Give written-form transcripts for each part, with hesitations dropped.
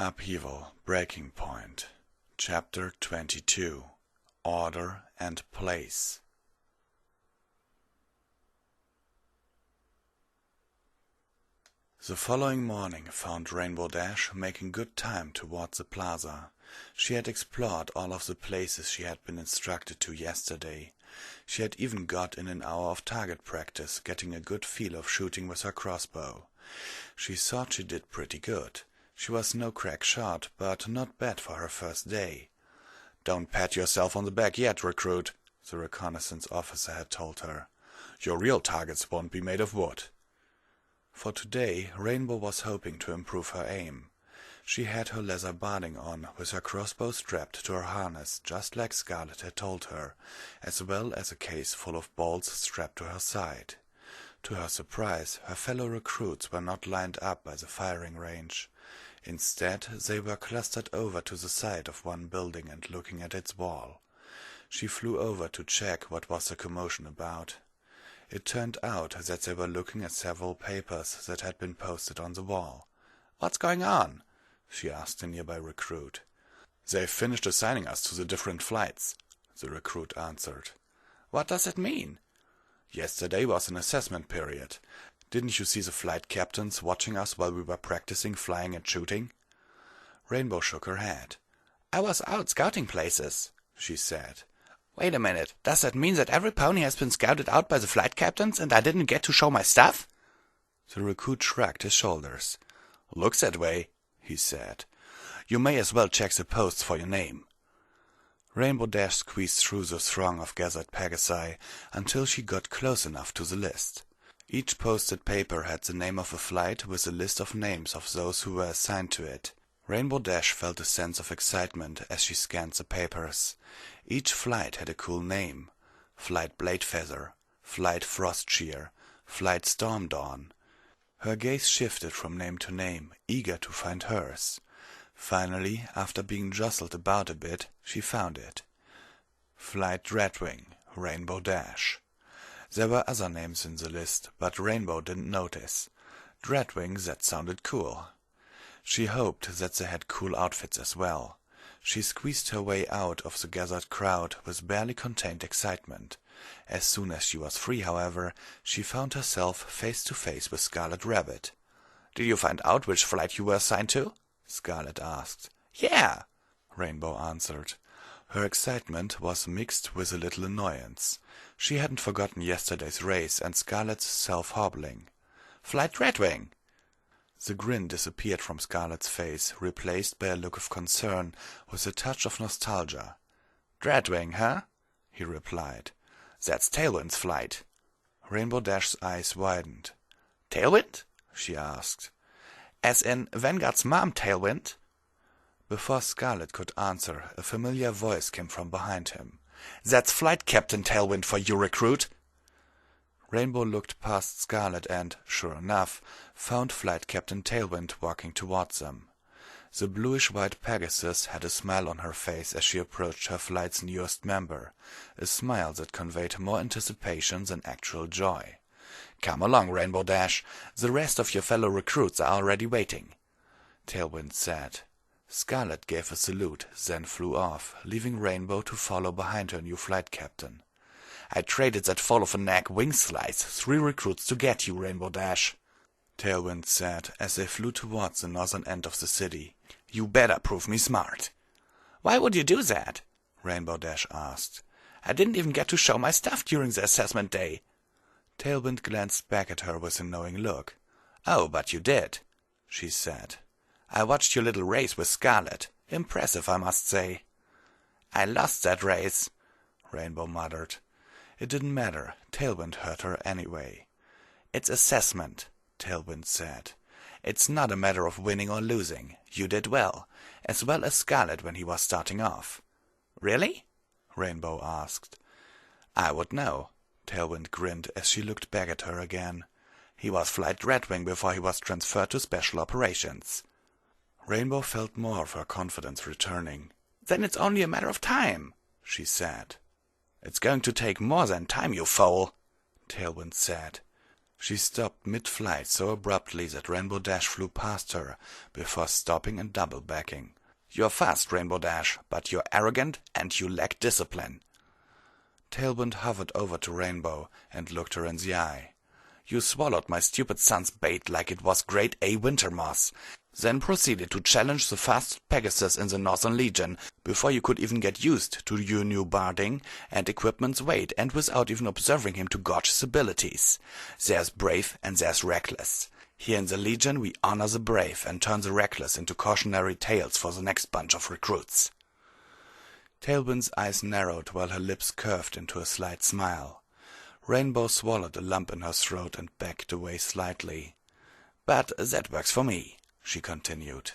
Upheaval, Breaking Point, Chapter 22, Order and Place. The following morning found Rainbow Dash making good time towards the plaza. She had explored all of the places she had been instructed to yesterday. She had even got in an hour of target practice, getting a good feel of shooting with her crossbow. She thought she did pretty good. She was no crack shot, but not bad for her first day. "Don't pat yourself on the back yet, recruit," the reconnaissance officer had told her. "Your real targets won't be made of wood." For today, Rainbow was hoping to improve her aim. She had her leather barding on, with her crossbow strapped to her harness, just like Scarlet had told her, as well as a case full of bolts strapped to her side. To her surprise, her fellow recruits were not lined up by the firing range. Instead, they were clustered over to the side of one building and looking at its wall. She flew over to check what was the commotion about. It turned out that they were looking at several papers that had been posted on the wall. "What's going on?" she asked a nearby recruit. "They've finished assigning us to the different flights," the recruit answered. "What does it mean?" "Yesterday was an assessment period. Didn't you see the flight captains watching us while we were practicing flying and shooting?" Rainbow shook her head. "I was out scouting places," she said. "Wait a minute, does that mean that every pony has been scouted out by the flight captains and I didn't get to show my stuff?" The recruit shrugged his shoulders. "Looks that way," he said. "You may as well check the posts for your name." Rainbow Dash squeezed through the throng of gathered Pegasi until she got close enough to the list. Each posted paper had the name of a flight with a list of names of those who were assigned to it. Rainbow Dash felt a sense of excitement as she scanned the papers. Each flight had a cool name: Flight Bladefeather, Flight Frostshear, Flight Storm Dawn. Her gaze shifted from name to name, eager to find hers. Finally, after being jostled about a bit, she found it. Flight Dreadwing, Rainbow Dash. There were other names in the list, but Rainbow didn't notice. Dreadwing, that sounded cool. She hoped that they had cool outfits as well. She squeezed her way out of the gathered crowd with barely contained excitement. As soon as she was free, however, she found herself face to face with Scarlet Rabbit. "Did you find out which flight you were assigned to?" Scarlet asked. "Yeah," Rainbow answered. Her excitement was mixed with a little annoyance. She hadn't forgotten yesterday's race and Scarlet's self-hobbling. "Flight Dreadwing." The grin disappeared from Scarlet's face, replaced by a look of concern with a touch of nostalgia. "Dreadwing, huh?" he replied. "That's Tailwind's flight." Rainbow Dash's eyes widened. "Tailwind?" she asked. "As in Vanguard's mom, Tailwind?" Before Scarlet could answer, a familiar voice came from behind him. "That's Flight Captain Tailwind for you, recruit." Rainbow looked past Scarlet and, sure enough, found Flight Captain Tailwind walking towards them. The bluish-white Pegasus had a smile on her face as she approached her flight's newest member, a smile that conveyed more anticipation than actual joy. "Come along, Rainbow Dash. The rest of your fellow recruits are already waiting," Tailwind said. Scarlet gave a salute, then flew off, leaving Rainbow to follow behind her new flight captain. "I traded that fall of a neck wing slice 3 recruits to get you, Rainbow Dash," Tailwind said as they flew towards the northern end of the city. "You better prove me smart." "Why would you do that?" Rainbow Dash asked. "I didn't even get to show my stuff during the assessment day." Tailwind glanced back at her with a knowing look. "Oh, but you did," she said. "I watched your little race with Scarlet. Impressive, I must say." "I lost that race," Rainbow muttered. It didn't matter. Tailwind heard her anyway. "It's assessment," Tailwind said. "It's not a matter of winning or losing. You did well as Scarlet when he was starting off." "Really?" Rainbow asked. "I would know." Tailwind grinned as she looked back at her again. "He was Flight Dreadwing before he was transferred to Special Operations." Rainbow felt more of her confidence returning. "Then it's only a matter of time," she said. "It's going to take more than time, you fool," Tailwind said. She stopped mid-flight so abruptly that Rainbow Dash flew past her, before stopping and double-backing. "You're fast, Rainbow Dash, but you're arrogant and you lack discipline." Tailwind hovered over to Rainbow and looked her in the eye. "You swallowed my stupid son's bait like it was grade A winter moss, then proceeded to challenge the fastest Pegasus in the Northern Legion before you could even get used to your new barding and equipment's weight, and without even observing him to gauge his abilities. There's brave and there's reckless. Here in the Legion we honor the brave and turn the reckless into cautionary tales for the next bunch of recruits." Tailwind's eyes narrowed while her lips curved into a slight smile. Rainbow swallowed a lump in her throat and backed away slightly. "But that works for me," she continued.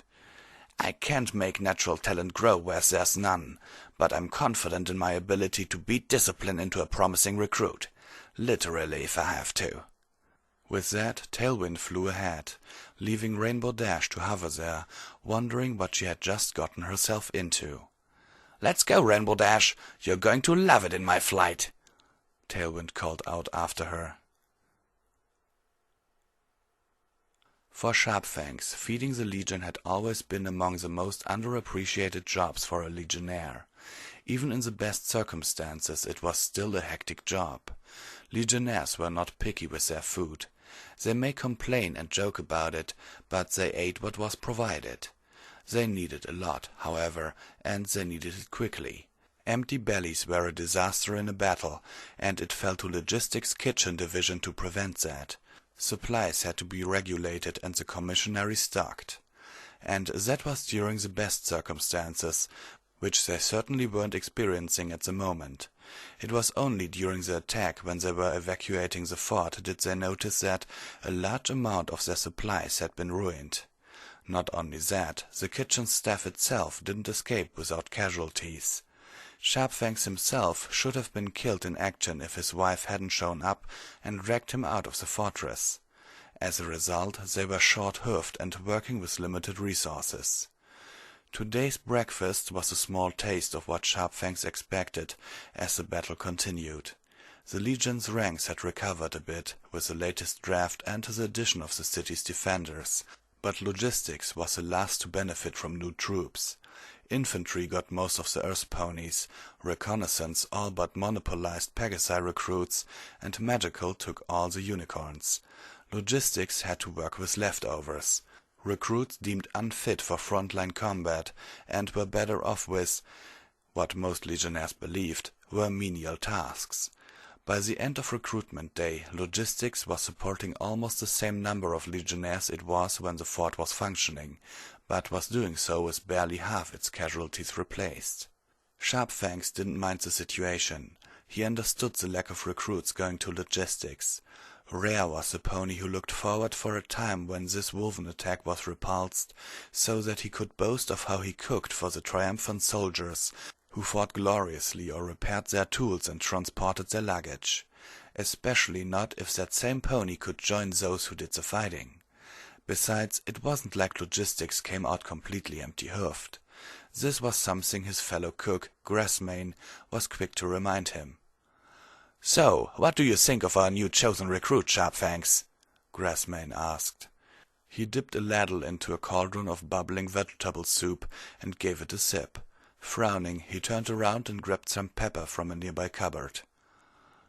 "I can't make natural talent grow where there's none, but I'm confident in my ability to beat discipline into a promising recruit. Literally, if I have to." With that, Tailwind flew ahead, leaving Rainbow Dash to hover there, wondering what she had just gotten herself into. "Let's go, Rainbow Dash. You're going to love it in my flight," Tailwind called out after her. For Sharpfangs, feeding the Legion had always been among the most underappreciated jobs for a Legionnaire. Even in the best circumstances, it was still a hectic job. Legionnaires were not picky with their food. They may complain and joke about it, but they ate what was provided. They needed a lot, however, and they needed it quickly. Empty bellies were a disaster in a battle, and it fell to Logistics' Kitchen Division to prevent that. Supplies had to be regulated and the commissary stocked. And that was during the best circumstances, which they certainly weren't experiencing at the moment. It was only during the attack, when they were evacuating the fort, did they notice that a large amount of their supplies had been ruined. Not only that, the kitchen staff itself didn't escape without casualties. Sharpfangs himself should have been killed in action if his wife hadn't shown up and dragged him out of the fortress. As a result, they were short-hoofed and working with limited resources. Today's breakfast was a small taste of what Sharpfangs expected as the battle continued. The Legion's ranks had recovered a bit with the latest draft and the addition of the city's defenders, but logistics was the last to benefit from new troops. Infantry got most of the Earth ponies, reconnaissance all but monopolized Pegasi recruits, and magical took all the unicorns. Logistics had to work with leftovers. Recruits deemed unfit for frontline combat and were better off with, what most Legionnaires believed, were menial tasks. By the end of recruitment day, Logistics was supporting almost the same number of Legionnaires it was when the fort was functioning, but was doing so with barely half its casualties replaced. Sharpfangs didn't mind the situation. He understood the lack of recruits going to Logistics. Rare was the pony who looked forward for a time when this woven attack was repulsed, so that he could boast of how he cooked for the triumphant soldiers, who fought gloriously or repaired their tools and transported their luggage. Especially not if that same pony could join those who did the fighting. Besides, it wasn't like Logistics came out completely empty-hoofed. This was something his fellow cook, Grassmane, was quick to remind him. "So, what do you think of our new chosen recruit, Sharpfangs?" Grassmane asked. He dipped a ladle into a cauldron of bubbling vegetable soup and gave it a sip. Frowning, he turned around and grabbed some pepper from a nearby cupboard.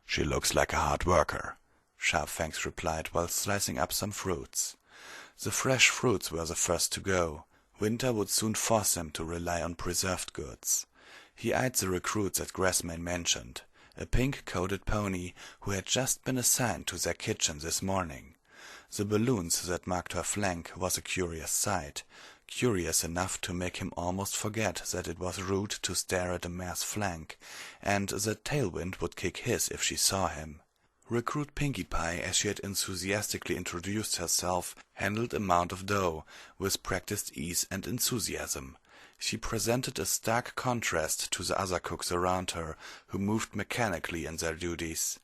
"She looks like a hard worker," Sharpfangs replied while slicing up some fruits. The fresh fruits were the first to go. Winter would soon force them to rely on preserved goods. He eyed the recruits that Grassmane mentioned, a pink-coated pony who had just been assigned to their kitchen this morning. The balloons that marked her flank was a curious sight, curious enough to make him almost forget that it was rude to stare at a mare's flank, and that Tailwind would kick his if she saw him. Recruit Pinkie Pie, as she had enthusiastically introduced herself, handled a mound of dough with practiced ease and enthusiasm. She presented a stark contrast to the other cooks around her, who moved mechanically in their duties.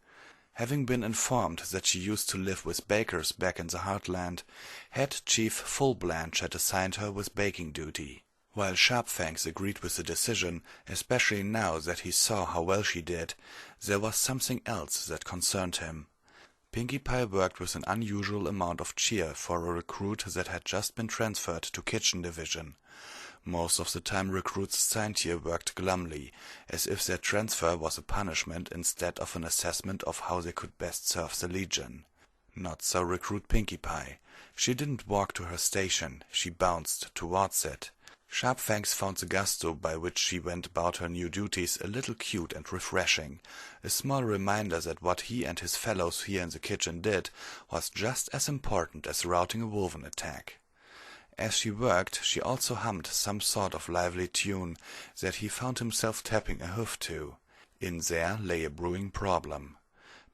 Having been informed that she used to live with bakers back in the Heartland, Head Chief Fullblanche had assigned her with baking duty. While Sharpfangs agreed with the decision, especially now that he saw how well she did, there was something else that concerned him. Pinkie Pie worked with an unusual amount of cheer for a recruit that had just been transferred to Kitchen Division. Most of the time recruits assigned here worked glumly, as if their transfer was a punishment instead of an assessment of how they could best serve the Legion. Not so recruit Pinkie Pie. She didn't walk to her station, she bounced towards it. Sharpfangs found the gusto by which she went about her new duties a little cute and refreshing, a small reminder that what he and his fellows here in the kitchen did was just as important as routing a wolven attack. As she worked, she also hummed some sort of lively tune that he found himself tapping a hoof to. In there lay a brewing problem.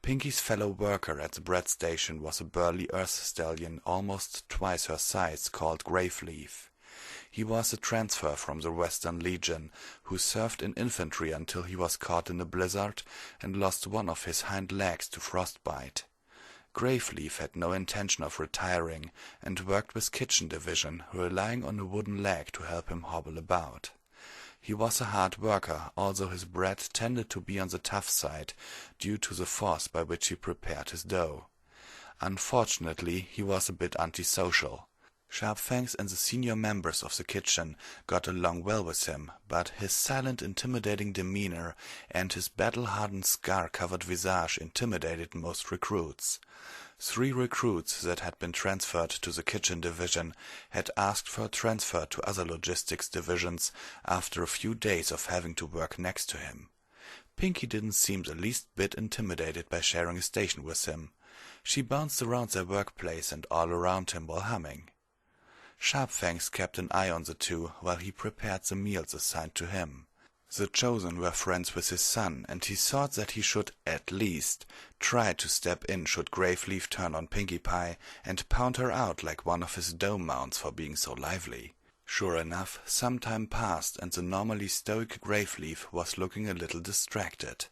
Pinkie's fellow worker at the bread station was a burly earth stallion almost twice her size called Graveleaf. He was a transfer from the Western Legion, who served in infantry until he was caught in a blizzard and lost one of his hind legs to frostbite. Graveleaf had no intention of retiring and worked with Kitchen Division, relying on a wooden leg to help him hobble about. He was a hard worker, although his bread tended to be on the tough side due to the force by which he prepared his dough. Unfortunately, he was a bit antisocial. Sharpfangs and the senior members of the kitchen got along well with him, but his silent, intimidating demeanor and his battle-hardened, scar-covered visage intimidated most recruits. 3 recruits that had been transferred to the Kitchen Division had asked for a transfer to other logistics divisions after a few days of having to work next to him. Pinkie didn't seem the least bit intimidated by sharing a station with him. She bounced around their workplace and all around him while humming. Sharpfangs kept an eye on the two while he prepared the meals assigned to him. The Chosen were friends with his son, and he thought that he should, at least, try to step in should Graveleaf turn on Pinkie Pie and pound her out like one of his dough mounds for being so lively. Sure enough, some time passed, and the normally stoic Graveleaf was looking a little distracted.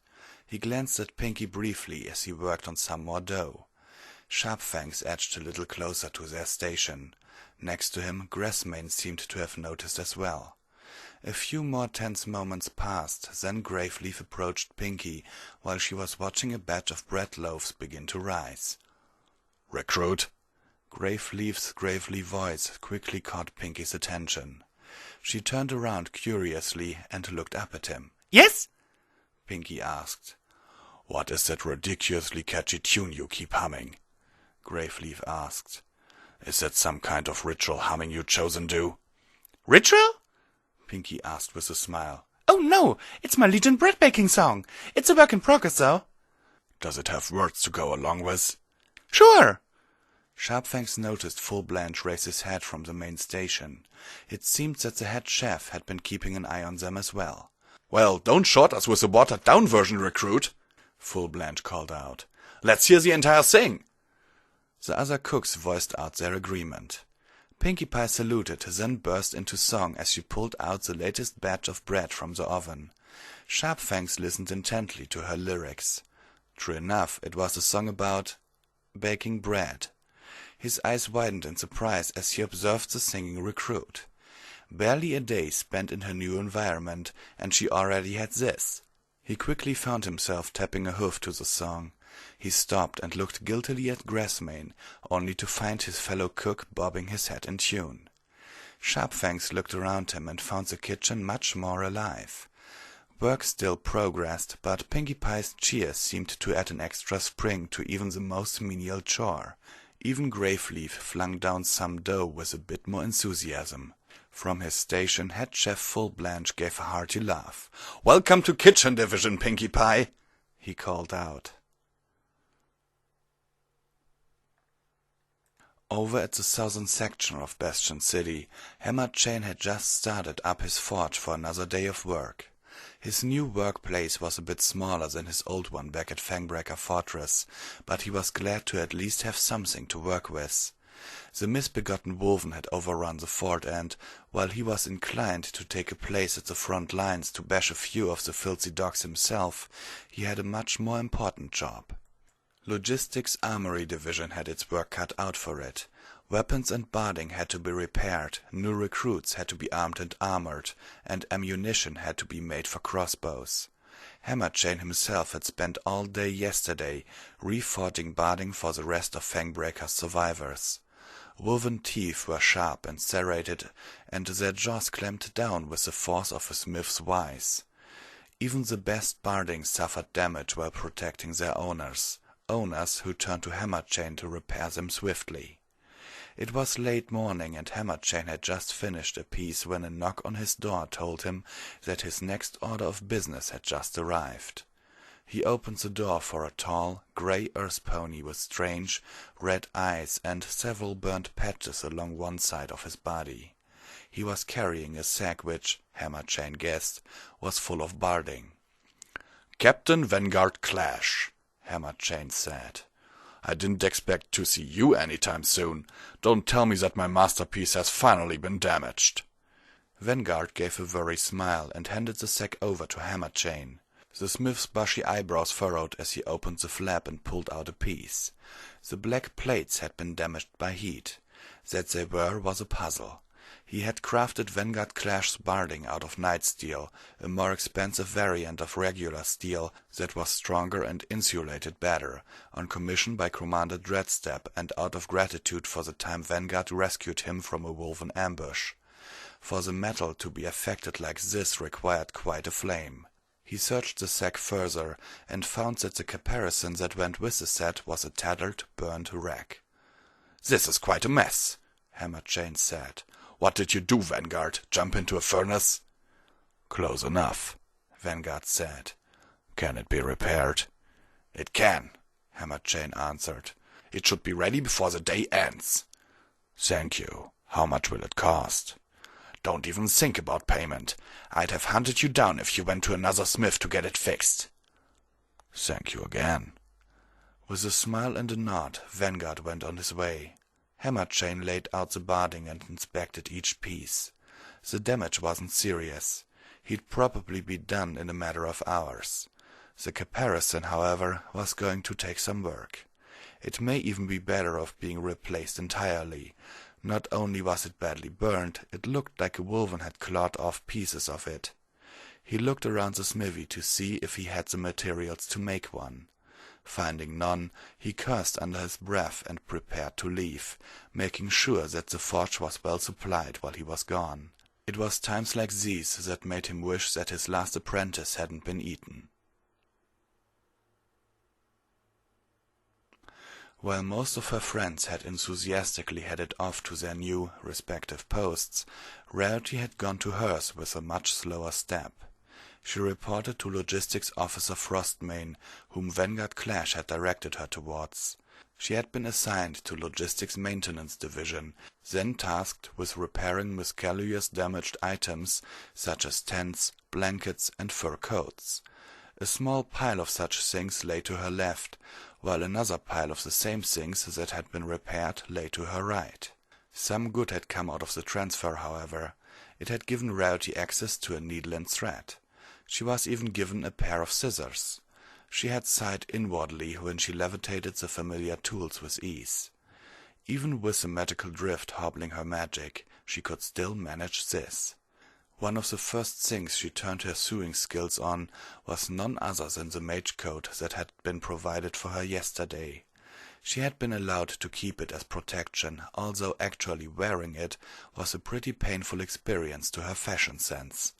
He glanced at Pinkie briefly as he worked on some more dough. Sharpfangs edged a little closer to their station. Next to him, Grassmane seemed to have noticed as well. A few more tense moments passed, then Graveleaf approached Pinkie while she was watching a batch of bread loaves begin to rise. "Recruit?" Graveleaf's gravely voice quickly caught Pinkie's attention. She turned around curiously and looked up at him. "Yes?" Pinkie asked. "What is that ridiculously catchy tune you keep humming?" Graveleaf asked. "Is that some kind of ritual humming you Chosen do?" "Ritual?" Pinkie asked with a smile. "Oh, no, it's my Legion bread-baking song. It's a work in progress, though." "Does it have words to go along with?" "Sure." Sharpfangs noticed Full Blanche raise his head from the main station. It seemed that the head chef had been keeping an eye on them as well. "Well, don't short us with the watered-down version, recruit," Full Blanche called out. "Let's hear the entire thing." The other cooks voiced out their agreement. Pinkie Pie saluted, then burst into song as she pulled out the latest batch of bread from the oven. Sharpfangs listened intently to her lyrics. True enough, it was a song about baking bread. His eyes widened in surprise as he observed the singing recruit. Barely a day spent in her new environment, and she already had this. He quickly found himself tapping a hoof to the song. He stopped and looked guiltily at Grassmane, only to find his fellow cook bobbing his head in tune. Sharpfangs looked around him and found the kitchen much more alive. Work still progressed, but Pinkie Pie's cheers seemed to add an extra spring to even the most menial chore. Even Graveleaf flung down some dough with a bit more enthusiasm. From his station, head chef Full Blanche gave a hearty laugh. "Welcome to Kitchen Division, Pinkie Pie," he called out. Over at the southern section of Bastion City, Hammer Chain had just started up his forge for another day of work. His new workplace was a bit smaller than his old one back at Fangbreaker Fortress, but he was glad to at least have something to work with. The misbegotten Wolven had overrun the fort and, while he was inclined to take a place at the front lines to bash a few of the filthy dogs himself, he had a much more important job. Logistics Armory Division had its work cut out for it. Weapons and barding had to be repaired, new recruits had to be armed and armored, and ammunition had to be made for crossbows. Hammerchain himself had spent all day yesterday reforging barding for the rest of Fangbreaker's survivors. Woven teeth were sharp and serrated, and their jaws clamped down with the force of a smith's vice. Even the best barding suffered damage while protecting their owners who turned to Hammerchain to repair them swiftly. It was late morning, and Hammerchain had just finished a piece when a knock on his door told him that his next order of business had just arrived. He opened the door for a tall, grey earth pony with strange, red eyes and several burnt patches along one side of his body. He was carrying a sack which, Hammerchain guessed, was full of barding. "Captain Vanguard Clash," Hammerchain said. "I didn't expect to see you anytime soon. Don't tell me that my masterpiece has finally been damaged." Vanguard gave a worried smile and handed the sack over to Hammerchain. The smith's bushy eyebrows furrowed as he opened the flap and pulled out a piece. The black plates had been damaged by heat. That they were was a puzzle. He had crafted Vanguard Clash's barding out of night steel, a more expensive variant of regular steel that was stronger and insulated better, on commission by Commander Dreadstep and out of gratitude for the time Vanguard rescued him from a woven ambush. For the metal to be affected like this required quite a flame. He searched the sack further, and found that the caparison that went with the set was a tattered, burnt wreck. "This is quite a mess," Hammerchain said. "What did you do, Vanguard? Jump into a furnace?" "Close enough," Vanguard said. "Can it be repaired?" "It can," Hammerchain answered. "It should be ready before the day ends." "Thank you. How much will it cost?" "Don't even think about payment. I'd have hunted you down if you went to another smith to get it fixed." "Thank you again." With a smile and a nod, Vanguard went on his way. Hammerchain laid out the barding and inspected each piece. The damage wasn't serious. He'd probably be done in a matter of hours. The caparison, however, was going to take some work. It may even be better off being replaced entirely. Not only was it badly burned, it looked like a wolven had clawed off pieces of it. He looked around the smithy to see if he had the materials to make one. Finding none, he cursed under his breath and prepared to leave, making sure that the forge was well supplied while he was gone. It was times like these that made him wish that his last apprentice hadn't been eaten. While most of her friends had enthusiastically headed off to their new, respective posts, Rarity had gone to hers with a much slower step. She reported to Logistics Officer Frostmane, whom Vanguard Clash had directed her towards. She had been assigned to Logistics Maintenance Division, then tasked with repairing miscellaneous damaged items such as tents, blankets, and fur coats. A small pile of such things lay to her left, while another pile of the same things that had been repaired lay to her right. Some good had come out of the transfer, however. It had given Rarity access to a needle and thread. She was even given a pair of scissors. She had sighed inwardly when she levitated the familiar tools with ease. Even with the magical drift hobbling her magic, she could still manage this. One of the first things she turned her sewing skills on was none other than the mage coat that had been provided for her yesterday. She had been allowed to keep it as protection, although actually wearing it was a pretty painful experience to her fashion sense.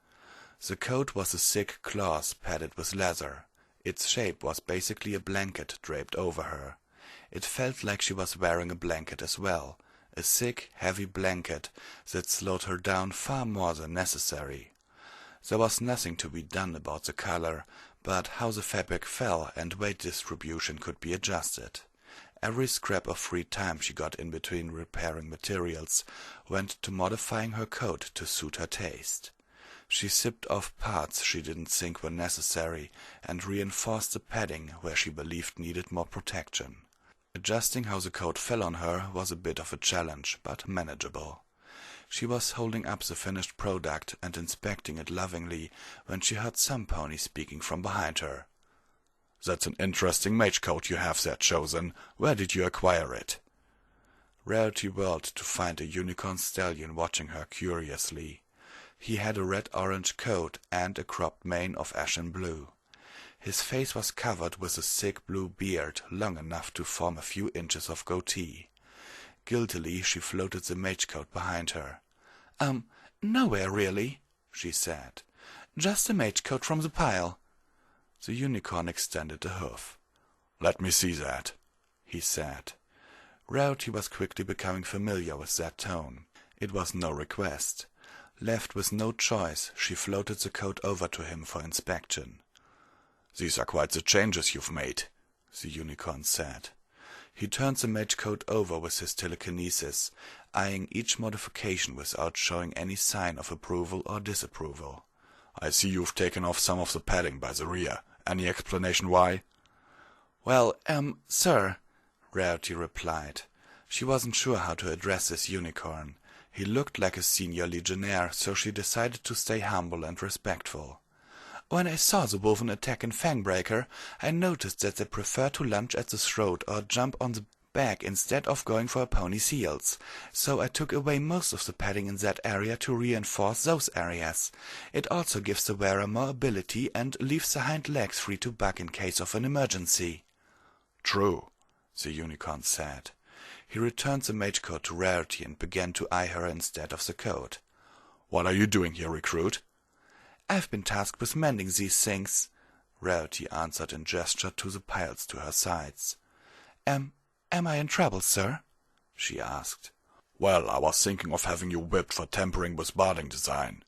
The coat was a thick cloth padded with leather. Its shape was basically a blanket draped over her. It felt like she was wearing a blanket as well. A thick, heavy blanket that slowed her down far more than necessary. There was nothing to be done about the color, but how the fabric fell and weight distribution could be adjusted. Every scrap of free time she got in between repairing materials went to modifying her coat to suit her taste. She zipped off parts she didn't think were necessary and reinforced the padding where she believed needed more protection. Adjusting how the coat fell on her was a bit of a challenge, but manageable. She was holding up the finished product and inspecting it lovingly when she heard some pony speaking from behind her. "That's an interesting mage coat you have there, Chosen. Where did you acquire it?" Rarity whirled to find a unicorn stallion watching her curiously. He had a red-orange coat and a cropped mane of ashen blue. His face was covered with a thick blue beard, long enough to form a few inches of goatee. Guiltily she floated the mage coat behind her. Nowhere really, she said. Just a mage coat from the pile. The unicorn extended a hoof. Let me see that, he said. Rarity was quickly becoming familiar with that tone. It was no request. Left with no choice, she floated the coat over to him for inspection. These are quite the changes you've made, the unicorn said. He turned the mage coat over with his telekinesis, eyeing each modification without showing any sign of approval or disapproval. I see you've taken off some of the padding by the rear. Any explanation why? Well, sir, Rarity replied. She wasn't sure how to address this unicorn. He looked like a senior legionnaire, so she decided to stay humble and respectful. When I saw the woven attack in Fangbreaker, I noticed that they prefer to lunge at the throat or jump on the back instead of going for pony's heels, so I took away most of the padding in that area to reinforce those areas. It also gives the wearer more ability and leaves the hind legs free to buck in case of an emergency. True, the unicorn said. He returned the mage coat to Rarity and began to eye her instead of the coat. What are you doing here, recruit? I've been tasked with mending these things, Rarity answered and gestured to the piles to her sides. Am I in trouble, sir? She asked. Well, I was thinking of having you whipped for tampering with barding design,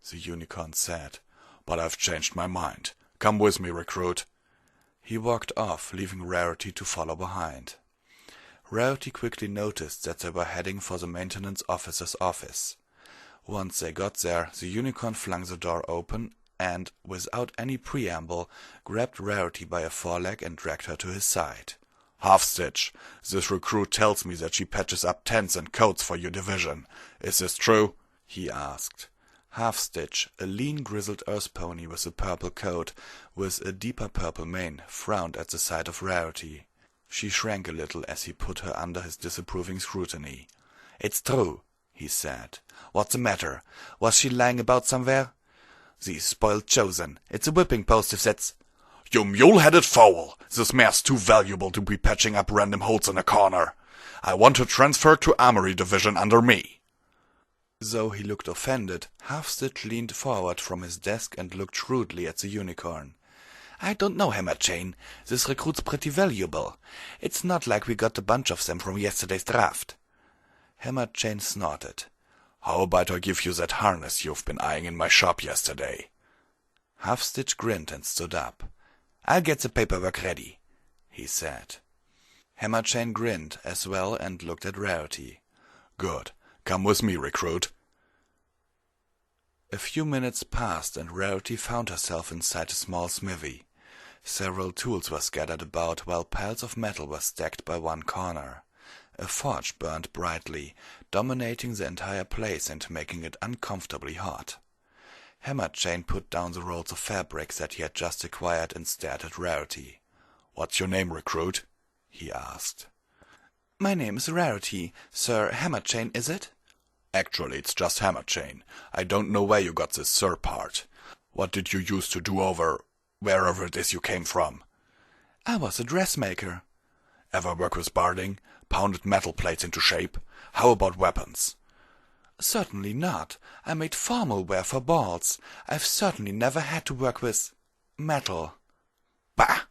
the unicorn said. But I've changed my mind. Come with me, recruit. He walked off, leaving Rarity to follow behind. Rarity quickly noticed that they were heading for the maintenance officer's office. Once they got there, the unicorn flung the door open and, without any preamble, grabbed Rarity by a foreleg and dragged her to his side. Half-Stitch, this recruit tells me that she patches up tents and coats for your division. Is this true? He asked. Half-Stitch, a lean, grizzled earth pony with a purple coat, with a deeper purple mane, frowned at the sight of Rarity. She shrank a little as he put her under his disapproving scrutiny. It's true, he said. What's the matter? Was she lying about somewhere? The spoiled chosen. It's a whipping post if that's... You mule-headed fool! This mare's too valuable to be patching up random holes in a corner. I want to transfer to Armory Division under me. Though he looked offended, Half-Stitch leaned forward from his desk and looked shrewdly at the unicorn. I don't know, Hammerchain. This recruit's pretty valuable. It's not like we got a bunch of them from yesterday's draft. Hammerchain snorted. How about I give you that harness you've been eyeing in my shop yesterday? Half-Stitch grinned and stood up. I'll get the paperwork ready, he said. Hammerchain grinned as well and looked at Rarity. Good. Come with me, recruit. A few minutes passed and Rarity found herself inside a small smithy. Several tools were scattered about while piles of metal were stacked by one corner. A forge burned brightly, dominating the entire place and making it uncomfortably hot. Hammerchain put down the rolls of fabric that he had just acquired and stared at Rarity. What's your name, recruit? He asked. My name is Rarity. Sir Hammerchain, is it? Actually, it's just Hammerchain. I don't know where you got this sir part. What did you use to do over wherever it is you came from? I was a dressmaker. Ever work with barding? Pounded metal plates into shape? How about weapons? Certainly not. I made formal wear for balls. I've certainly never had to work with metal. Bah!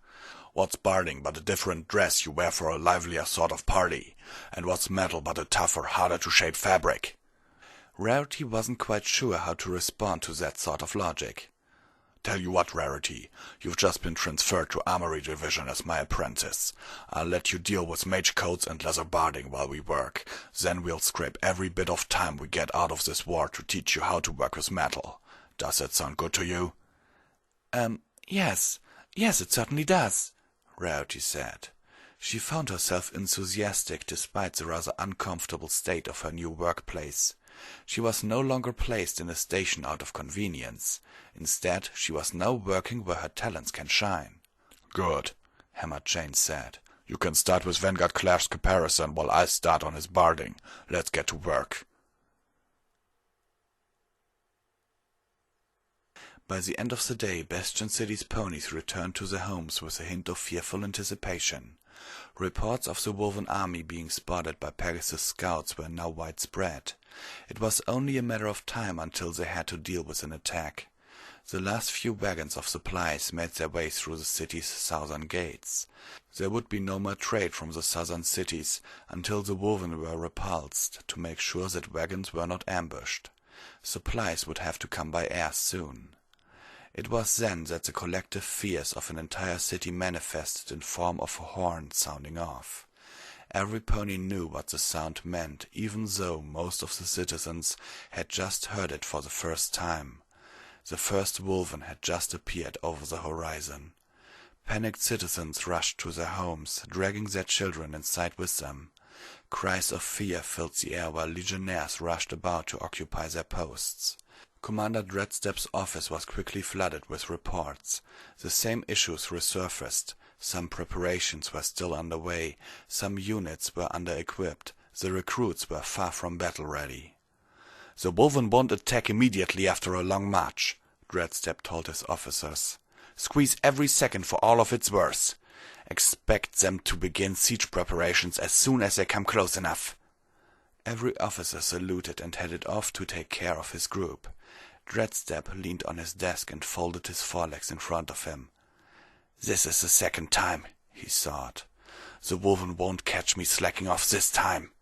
What's barding but a different dress you wear for a livelier sort of party? And what's metal but a tougher, harder-to-shape fabric? Rarity wasn't quite sure how to respond to that sort of logic. Tell you what, Rarity, you've just been transferred to Armory Division as my apprentice. I'll let you deal with mage coats and leather barding while we work. Then we'll scrape every bit of time we get out of this war to teach you how to work with metal. Does that sound good to you? Yes. Yes, it certainly does, Rarity said. She found herself enthusiastic despite the rather uncomfortable state of her new workplace. She was no longer placed in a station out of convenience. Instead, she was now working where her talents can shine. Good, Hammerchain said. You can start with Vanguard Clash's comparison while I start on his barding. Let's get to work. By the end of the day, Bastion City's ponies returned to their homes with a hint of fearful anticipation. Reports of the Woven army being spotted by Pegasus scouts were now widespread. It was only a matter of time until they had to deal with an attack. The last few wagons of supplies made their way through the city's southern gates. There would be no more trade from the southern cities until the Woven were repulsed to make sure that wagons were not ambushed. Supplies would have to come by air soon. It was then that the collective fears of an entire city manifested in form of a horn sounding off. Every pony knew what the sound meant, even though most of the citizens had just heard it for the first time. The first Woven had just appeared over the horizon. Panicked citizens rushed to their homes, dragging their children inside with them. Cries of fear filled the air while legionnaires rushed about to occupy their posts. Commander Dreadstep's office was quickly flooded with reports. The same issues resurfaced. Some preparations were still underway, some units were under-equipped, the recruits were far from battle-ready. "The Woven won't attack immediately after a long march," Dreadstep told his officers. "Squeeze every second for all of it's worth. Expect them to begin siege preparations as soon as they come close enough." Every officer saluted and headed off to take care of his group. Dreadstep leaned on his desk and folded his forelegs in front of him. "This is the second time," he thought. "The Woven won't catch me slacking off this time."